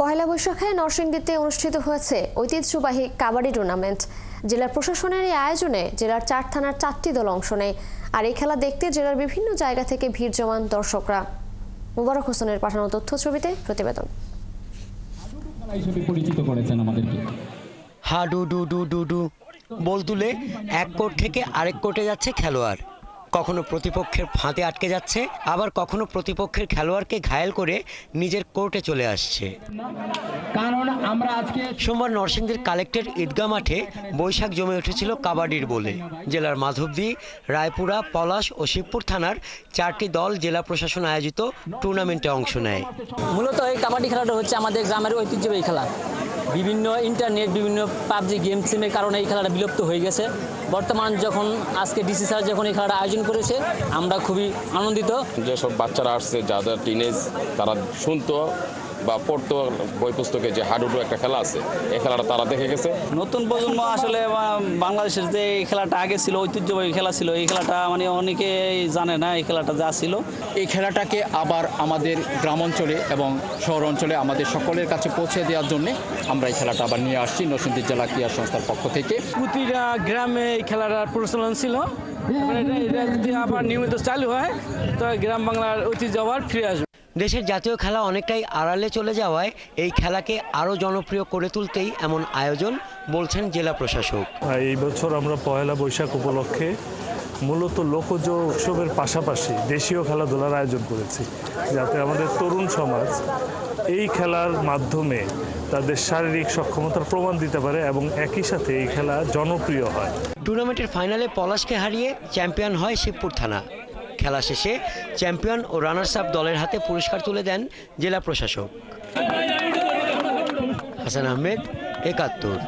পহেলা বৈশাখে নরসিংদীতে অনুষ্ঠিত হয়েছে ঐতিহ্যবাহী কাবাডি টুর্নামেন্ট। জেলা প্রশাসনের এই আয়োজনে জেলার 4 থানার 4টি দল অংশ নেয়। আর এই খেলা দেখতে জেলার বিভিন্ন জায়গা থেকে ভিড় জমান দর্শকরা। মুবারক হোসেনের পাঠানো তথ্য ছবিতে প্রতিবেদন। হাডু ডু ডু ডু ডু বল তুলে এক কোর্ট থেকে আরেক কোর্টে যাচ্ছে খেলোয়াড়। কখনো প্রতিপক্ষের ফাঁদে আটকে যাচ্ছে, আবার কখনো প্রতিপক্ষের খেলোয়াড়কে ঘায়েল করে নিজের কোর্টে চলে আসছে। সোমবার নরসিংদীর কালেক্টর ঈদগাহ মাঠে বৈশাখ জমে উঠেছিল কাবাডির বলে। জেলার মাধবদী, রায়পুরা, পলাশ ও শিবপুর থানার 4টি দল জেলা প্রশাসন আয়োজিত টুর্নামেন্টে অংশ নেয়। মূলত এই কাবাডি খেলাটা হচ্ছে আমাদের গ্রামের ঐতিহ্যবাহী খেলা। বিভিন্ন ইন্টারনেট, বিভিন্ন পাবজি গেম সিমের কারণে এই খেলাটা বিলুপ্ত হয়ে গেছে। বর্তমান যখন আজকে ডিসি স্যার যখন এই খেলাটা আয়োজন করেছে, আমরা খুবই আনন্দিত। যেসব বাচ্চারা আসছে, যাদের টিনেজ, তারা শুনতো বা পড়তো বই পুস্তকে যে হাডুডু একটা খেলা আছে, এই খেলাটা তারা দেখে গেছে। নতুন প্রজন্ম আসলে বাংলাদেশের যে এই খেলাটা আগে ছিল, ঐতিহ্যবাহী খেলা ছিল, এই খেলাটা মানে অনেকেই জানে না এই খেলাটা যা ছিল। এই খেলাটাকে আবার আমাদের গ্রাম অঞ্চলে এবং শহর অঞ্চলে আমাদের সকলের কাছে পৌঁছে দেওয়ার জন্য আমরা এই খেলাটা আবার নিয়ে আসছি নরসিংদী জেলা ক্রীড়া সংস্থার পক্ষ থেকে। প্রতিটা গ্রামে এই খেলাটার প্রচলন ছিল। এটা যদি আবার নিয়মিত চালু হয় তো গ্রাম বাংলার ঐতিহ্য আবার ফিরে আসবে। দেশের জাতীয় খেলা অনেকটাই আড়ালে চলে যাওয়ায় এই খেলাকে আরও জনপ্রিয় করে তুলতেই এমন আয়োজন, বলছেন জেলা প্রশাসক। এই বছর আমরা পহেলা বৈশাখ উপলক্ষে মূলত লোকজ উৎসবের পাশাপাশি দেশীয় খেলাধুলার আয়োজন করেছি, যাতে আমাদের তরুণ সমাজ এই খেলার মাধ্যমে তাদের শারীরিক সক্ষমতার প্রমাণ দিতে পারে এবং একই সাথে এই খেলা জনপ্রিয় হয়। টুর্নামেন্টের ফাইনালে পলাশকে হারিয়ে চ্যাম্পিয়ন হয় শিবপুর থানা। খেলা শেষে চ্যাম্পিয়ন ও রানার্স আপ দলের হাতে পুরস্কার তুলে দেন জেলা প্রশাসক। হাসান আহমেদ, ৭১।